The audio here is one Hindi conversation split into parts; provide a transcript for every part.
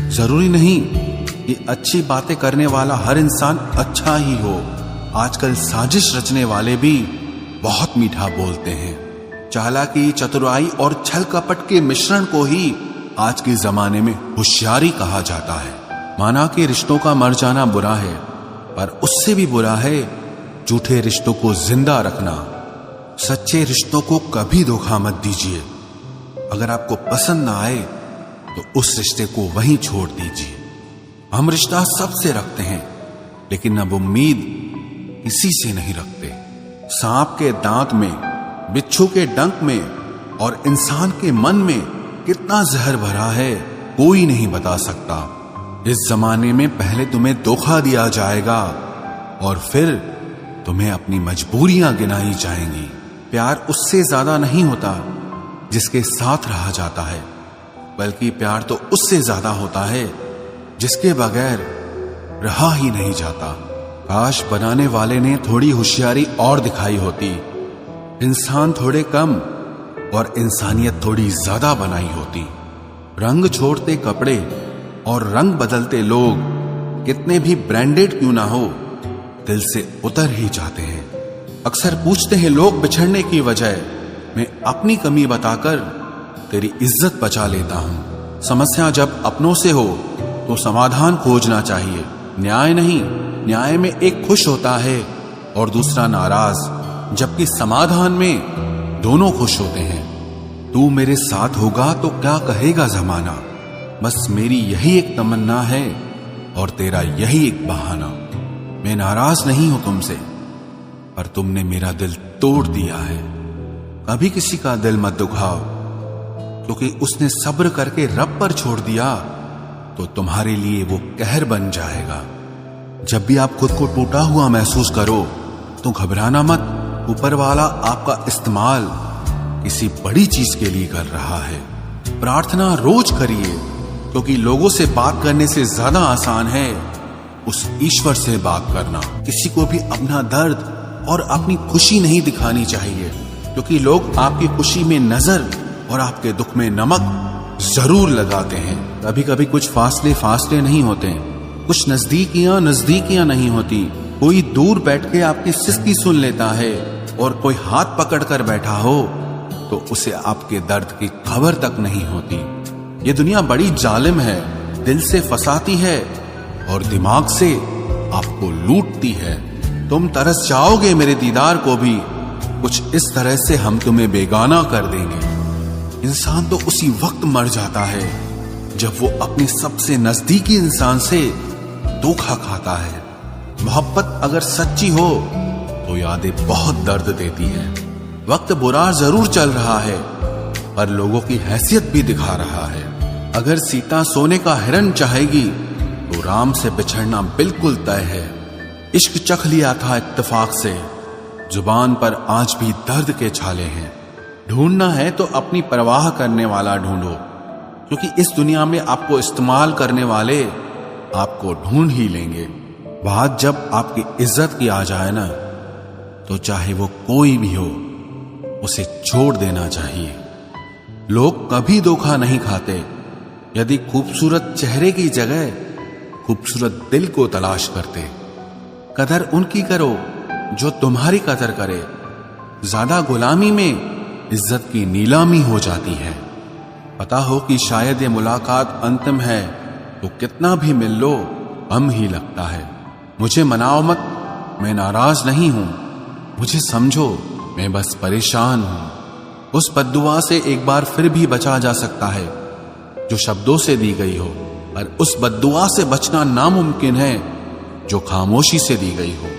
जरूरी नहीं कि अच्छी बातें करने वाला हर इंसान अच्छा ही हो। आजकल साजिश रचने वाले भी बहुत मीठा बोलते हैं। चालाकी, चतुराई और छल कपट के मिश्रण को ही आज के जमाने में होशियारी कहा जाता है। माना कि रिश्तों का मर जाना बुरा है, पर उससे भी बुरा है झूठे रिश्तों को जिंदा रखना। सच्चे रिश्तों को कभी धोखा मत दीजिए। अगर आपको पसंद ना आए तो उस रिश्ते को वहीं छोड़ दीजिए। हम रिश्ता सबसे रखते हैं, लेकिन अब उम्मीद किसी से नहीं रखते। सांप के दांत में, बिच्छू के डंक में और इंसान के मन में कितना जहर भरा है कोई नहीं बता सकता। इस जमाने में पहले तुम्हें धोखा दिया जाएगा और फिर तुम्हें अपनी मजबूरियां गिनाई जाएंगी। प्यार उससे ज्यादा नहीं होता जिसके साथ रहा जाता है, बल्कि प्यार तो उससे ज्यादा होता है जिसके बगैर रहा ही नहीं जाता। काश बनाने वाले ने थोड़ी होशियारी और दिखाई होती, इंसान थोड़े कम और इंसानियत थोड़ी ज्यादा बनाई होती। रंग छोड़ते कपड़े और रंग बदलते लोग कितने भी ब्रांडेड क्यों ना हो, दिल से उतर ही जाते हैं। अक्सर पूछते हैं लोग बिछड़ने की वजह, मैं अपनी कमी बताकर तेरी इज्जत बचा लेता हूं। समस्या जब अपनों से हो तो समाधान खोजना चाहिए, न्याय नहीं। न्याय में एक खुश होता है और दूसरा नाराज, जबकि समाधान में दोनों खुश होते हैं। तू मेरे साथ होगा तो क्या कहेगा जमाना, बस मेरी यही एक तमन्ना है और तेरा यही एक बहाना। मैं नाराज नहीं हूं तुमसे, पर तुमने मेरा दिल तोड़ दिया है। कभी किसी का दिल मत दुखाओ, क्योंकि उसने सब्र करके रब पर छोड़ दिया तो तुम्हारे लिए वो कहर बन जाएगा। जब भी आप खुद को टूटा हुआ महसूस करो तो घबराना मत। ऊपर वाला आपका इस्तेमाल किसी बड़ी चीज के लिए कर रहा है। प्रार्थना रोज करिए, क्योंकि लोगों से बात करने से ज्यादा आसान है उस ईश्वर से बात करना। किसी को भी अपना दर्द और अपनी खुशी नहीं दिखानी चाहिए, क्योंकि लोग आपकी खुशी में नजर और आपके दुख में नमक जरूर लगाते हैं। कभी कभी कुछ फासले नहीं होते, कुछ नजदीकियां नहीं होती। कोई दूर बैठ के आपकी सिसकी सुन लेता है और कोई हाथ पकड़ कर बैठा हो तो उसे आपके दर्द की खबर तक नहीं होती। ये दुनिया बड़ी जालिम है, दिल से फंसाती है और दिमाग से आपको लूटती है। तुम तरस जाओगे मेरे दीदार को भी, कुछ इस तरह से हम तुम्हें बेगाना कर देंगे। इंसान तो उसी वक्त मर जाता है जब वो अपने सबसे नजदीकी इंसान से धोखा खाता है। मोहब्बत अगर सच्ची हो तो यादें बहुत दर्द देती है। वक्त बुरा जरूर चल रहा है, पर लोगों की हैसियत भी दिखा रहा है। अगर सीता सोने का हिरन चाहेगी तो राम से बिछड़ना बिल्कुल तय है। इश्क चख लिया था इत्तेफाक से, जुबान पर आज भी दर्द के छाले हैं। ढूंढना है तो अपनी परवाह करने वाला ढूंढो, क्योंकि इस दुनिया में आपको इस्तेमाल करने वाले आपको ढूंढ ही लेंगे। बात जब आपकी इज्जत की आ जाए ना, तो चाहे वो कोई भी हो, उसे छोड़ देना चाहिए। लोग कभी धोखा नहीं खाते। यदि खूबसूरत चेहरे की जगह खूबसूरत दिल को तलाश करते। कदर उनकी करो जो तुम्हारी कदर करे। ज्यादा गुलामी में इज्जत की नीलामी हो जाती है। पता हो कि शायद ये मुलाकात अंतिम है, तो कितना भी मिल लो कम ही लगता है। मुझे मनाओ मत, मैं नाराज नहीं हूं। मुझे समझो, मैं बस परेशान हूं। उस बद्दुआ से एक बार फिर भी बचा जा सकता है जो शब्दों से दी गई हो, और उस बद्दुआ से बचना नामुमकिन है जो खामोशी से दी गई हो।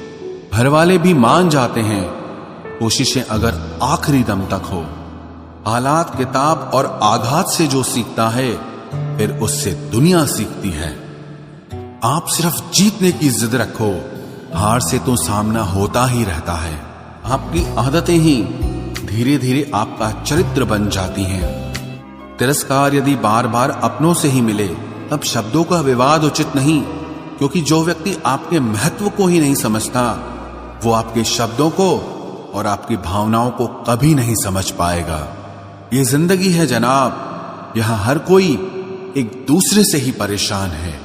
घर वाले भी मान जाते हैं, कोशिशें अगर आखिरी दम तक हो। हालात, किताब और आघात से जो सीखता है, फिर उससे दुनिया सीखती है। आप सिर्फ जीतने की जिद रखो, हार से तो सामना होता ही रहता है। आपकी आदतें ही धीरे धीरे आपका चरित्र बन जाती हैं। तिरस्कार यदि बार बार अपनों से ही मिले, तब शब्दों का विवाद उचित नहीं, क्योंकि जो व्यक्ति आपके महत्व को ही नहीं समझता, वो आपके शब्दों को और आपकी भावनाओं को कभी नहीं समझ पाएगा। ये जिंदगी है जनाब, यहाँ हर कोई एक दूसरे से ही परेशान हैं।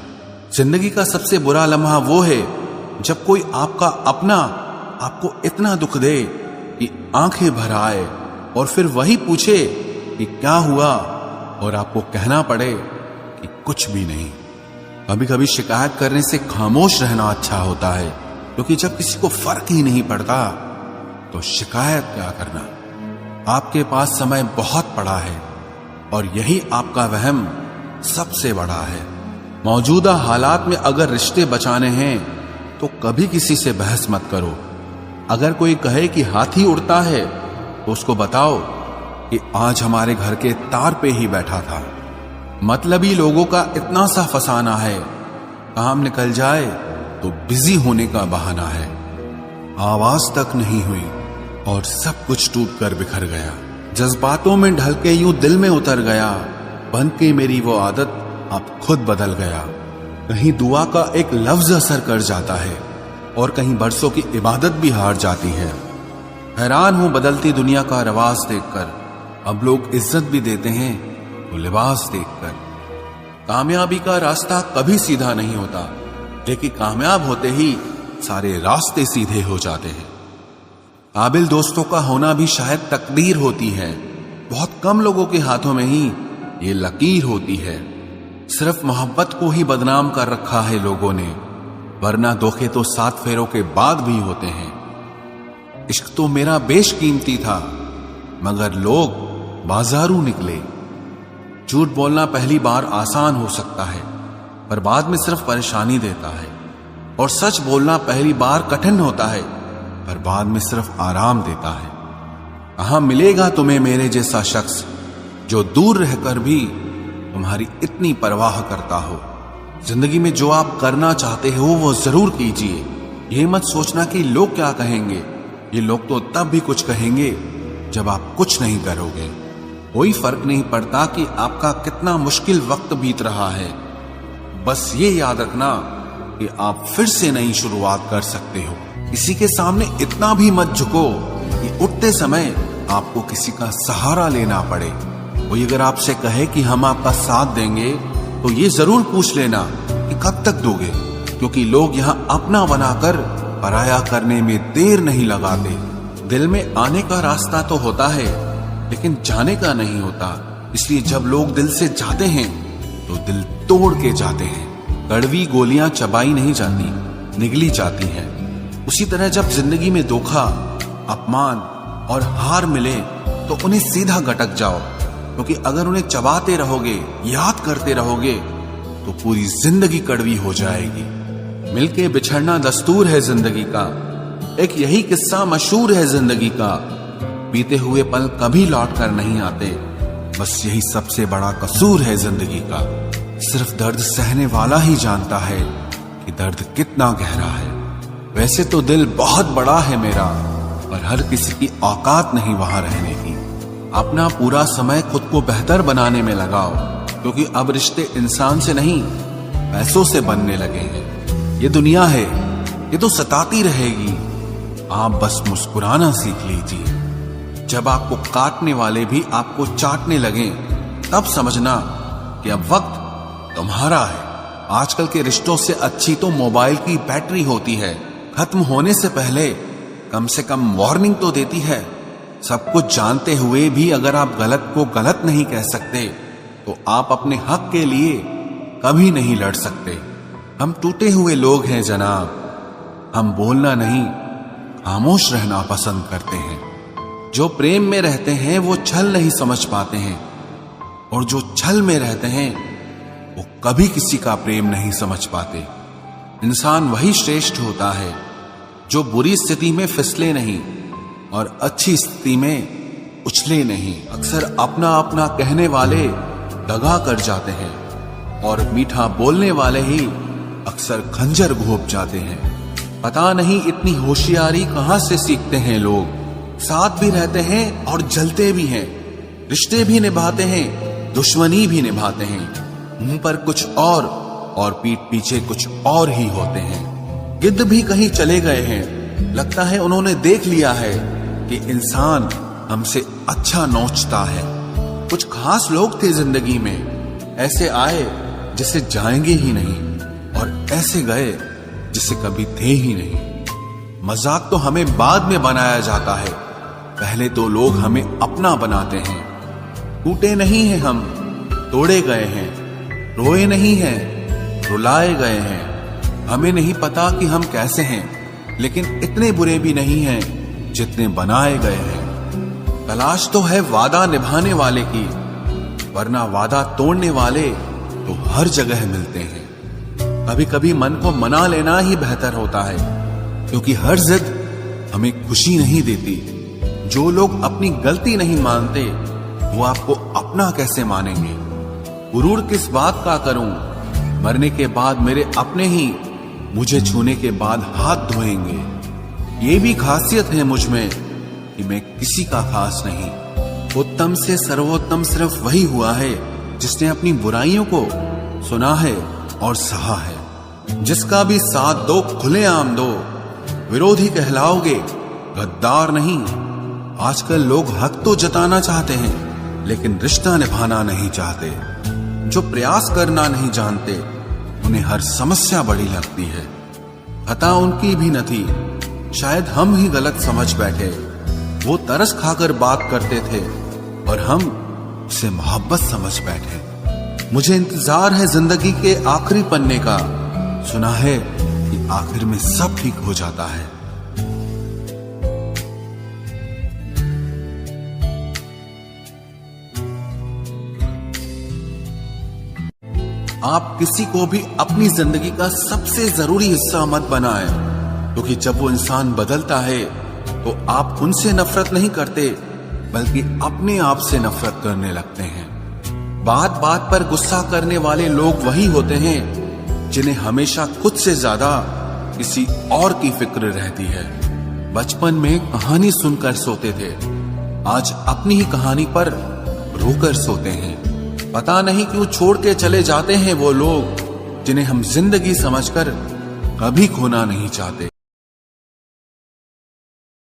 जिंदगी का सबसे बुरा लम्हा वो है जब कोई आपका अपना आपको इतना दुख दे कि आंखें भर आए और फिर वही पूछे कि क्या हुआ और आपको कहना पड़े कि कुछ भी नहीं। कभी कभी शिकायत करने से खामोश रहना अच्छा होता है, क्योंकि जब किसी को फर्क ही नहीं पड़ता तो शिकायत क्या करना। आपके पास समय बहुत पड़ा है और यही आपका वहम सबसे बड़ा है। मौजूदा हालात में अगर रिश्ते बचाने हैं तो कभी किसी से बहस मत करो। अगर कोई कहे कि हाथी उड़ता है तो उसको बताओ कि आज हमारे घर के तार पे ही बैठा था। मतलबी लोगों का इतना सा फसाना है, काम निकल जाए तो बिजी होने का बहाना है। आवाज तक नहीं हुई और सब कुछ टूट कर बिखर गया। जज्बातों में ढल के यूं दिल में उतर गया, बन के मेरी वो आदत अब खुद बदल गया। कहीं दुआ का एक लफ्ज असर कर जाता है और कहीं बरसों की इबादत भी हार जाती है। हैरान हूं बदलती दुनिया का रवाज देखकर, अब लोग इज्जत भी देते हैं तो लिबास देखकर। कामयाबी का रास्ता कभी सीधा नहीं होता, लेकिन कामयाब होते ही सारे रास्ते सीधे हो जाते हैं। काबिल दोस्तों का होना भी शायद तकदीर होती है। बहुत कम लोगों के हाथों में ही ये लकीर होती है। सिर्फ मोहब्बत को ही बदनाम कर रखा है लोगों ने, वरना धोखे तो 7 फेरों के बाद भी होते हैं। इश्क तो मेरा बेशकीमती था, मगर लोग बाजारू निकले। झूठ बोलना पहली बार आसान हो सकता है, पर बाद में सिर्फ परेशानी देता है। और सच बोलना पहली बार कठिन होता है, पर बाद में सिर्फ आराम देता है। कहां मिलेगा तुम्हें मेरे जैसा शख्स जो दूर रहकर भी तुम्हारी इतनी परवाह करता हो। जिंदगी में जो आप करना चाहते हो वो जरूर कीजिए। ये मत सोचना कि लोग क्या कहेंगे। ये लोग तो तब भी कुछ कहेंगे जब आप कुछ नहीं करोगे। कोई फर्क नहीं पड़ता कि आपका कितना मुश्किल वक्त बीत रहा है। बस ये याद रखना कि आप फिर से नई शुरुआत कर सकते हो। किसी के सामने इतना भी मत झुको कि उठते समय आपको किसी का सहारा लेना पड़े। कोई अगर आपसे कहे कि हम आपका साथ देंगे तो ये जरूर पूछ लेना कि कब तक दोगे, क्योंकि लोग यहाँ अपना बनाकर पराया करने में देर नहीं लगाते। दिल में आने का रास्ता तो होता है, लेकिन जाने का नहीं होता। इसलिए जब लोग दिल से जाते हैं तो दिल तोड़ के जाते हैं। कड़वी गोलियां चबाई नहीं जाती, निगली जाती हैं। उसी तरह जब जिंदगी में धोखा, अपमान और हार मिले तो उन्हें सीधा गटक जाओ, क्योंकि अगर उन्हें चबाते रहोगे, याद करते रहोगे तो पूरी जिंदगी कड़वी हो जाएगी। मिलके बिछड़ना दस्तूर है जिंदगी का, एक यही किस्सा मशहूर है जिंदगी का। बीते हुए पल कभी लौट कर नहीं आते, बस यही सबसे बड़ा कसूर है जिंदगी का। सिर्फ दर्द सहने वाला ही जानता है कि दर्द कितना गहरा है। वैसे तो दिल बहुत बड़ा है मेरा, पर हर किसी की औकात नहीं वहां रहने की। अपना पूरा समय खुद को बेहतर बनाने में लगाओ, क्योंकि अब रिश्ते इंसान से नहीं पैसों से बनने लगे हैं। ये दुनिया है, ये तो सताती रहेगी। आप बस मुस्कुराना सीख लीजिए। जब आपको काटने वाले भी आपको चाटने लगे, तब समझना कि अब वक्त तुम्हारा है। आजकल के रिश्तों से अच्छी तो मोबाइल की बैटरी होती है, खत्म होने से पहले कम से कम वार्निंग तो देती है। सब कुछ जानते हुए भी अगर आप गलत को गलत नहीं कह सकते तो आप अपने हक के लिए कभी नहीं लड़ सकते। हम टूटे हुए लोग हैं जनाब, हम बोलना नहीं खामोश रहना पसंद करते हैं। जो प्रेम में रहते हैं वो छल नहीं समझ पाते हैं, और जो छल में रहते हैं वो कभी किसी का प्रेम नहीं समझ पाते। इंसान वही श्रेष्ठ होता है जो बुरी स्थिति में फिसले नहीं और अच्छी स्थिति में उछले नहीं। अक्सर अपना अपना कहने वाले दगा कर जाते हैं, और मीठा बोलने वाले ही अक्सर खंजर घोंप जाते हैं। पता नहीं इतनी होशियारी कहां से सीखते हैं लोग। साथ भी रहते हैं और जलते भी हैं, रिश्ते भी निभाते हैं, दुश्मनी भी निभाते हैं। मुंह पर कुछ और पीठ पीछे कुछ और ही होते हैं। गिद्ध भी कहीं चले गए हैं, लगता है उन्होंने देख लिया है कि इंसान हमसे अच्छा नोचता है। कुछ खास लोग थे जिंदगी में, ऐसे आए जिसे जाएंगे ही नहीं, और ऐसे गए जिसे कभी थे ही नहीं। मजाक तो हमें बाद में बनाया जाता है, पहले तो लोग हमें अपना बनाते हैं। टूटे नहीं हैं हम, तोड़े गए हैं, रोए नहीं हैं, रुलाए गए हैं। हमें नहीं पता कि हम कैसे हैं, लेकिन इतने बुरे भी नहीं हैं जितने बनाए गए हैं। तलाश तो है वादा निभाने वाले की, वरना वादा तोड़ने वाले तो हर जगह मिलते हैं। कभी कभी मन को मना लेना ही बेहतर होता है, क्योंकि हर जिद हमें खुशी नहीं देती। जो लोग अपनी गलती नहीं मानते, वो आपको अपना कैसे मानेंगे? गुरूर किस बात का करूं, मरने के बाद मेरे अपने ही मुझे छूने के बाद हाथ धोएंगे। ये भी खासियत है मुझ में कि मैं किसी का खास नहीं। उत्तम से सर्वोत्तम सिर्फ वही हुआ है जिसने अपनी बुराइयों को सुना है और सहा है। जिसका भी साथ दो खुलेआम दो, विरोधी कहलाओगे, गद्दार नहीं। आजकल लोग हक तो जताना चाहते हैं, लेकिन रिश्ता निभाना नहीं चाहते। जो प्रयास करना नहीं जानते, उन्हें हर समस्या बड़ी लगती है। खता उनकी भी न थी, शायद हम ही गलत समझ बैठे। वो तरस खाकर बात करते थे और हम उसे मोहब्बत समझ बैठे। मुझे इंतजार है जिंदगी के आखिरी पन्ने का, सुना है कि आखिर में सब ठीक हो जाता है। आप किसी को भी अपनी जिंदगी का सबसे जरूरी हिस्सा मत बनाएं, क्योंकि जब वो इंसान बदलता है तो आप उनसे नफरत नहीं करते, बल्कि अपने आप से नफरत करने लगते हैं। बात बात पर गुस्सा करने वाले लोग वही होते हैं जिन्हें हमेशा खुद से ज्यादा किसी और की फिक्र रहती है। बचपन में कहानी सुनकर सोते थे, आज अपनी ही कहानी पर रोकर सोते हैं। पता नहीं क्यों छोड़ के चले जाते हैं वो लोग जिन्हें हम जिंदगी समझकर कभी खोना नहीं चाहते।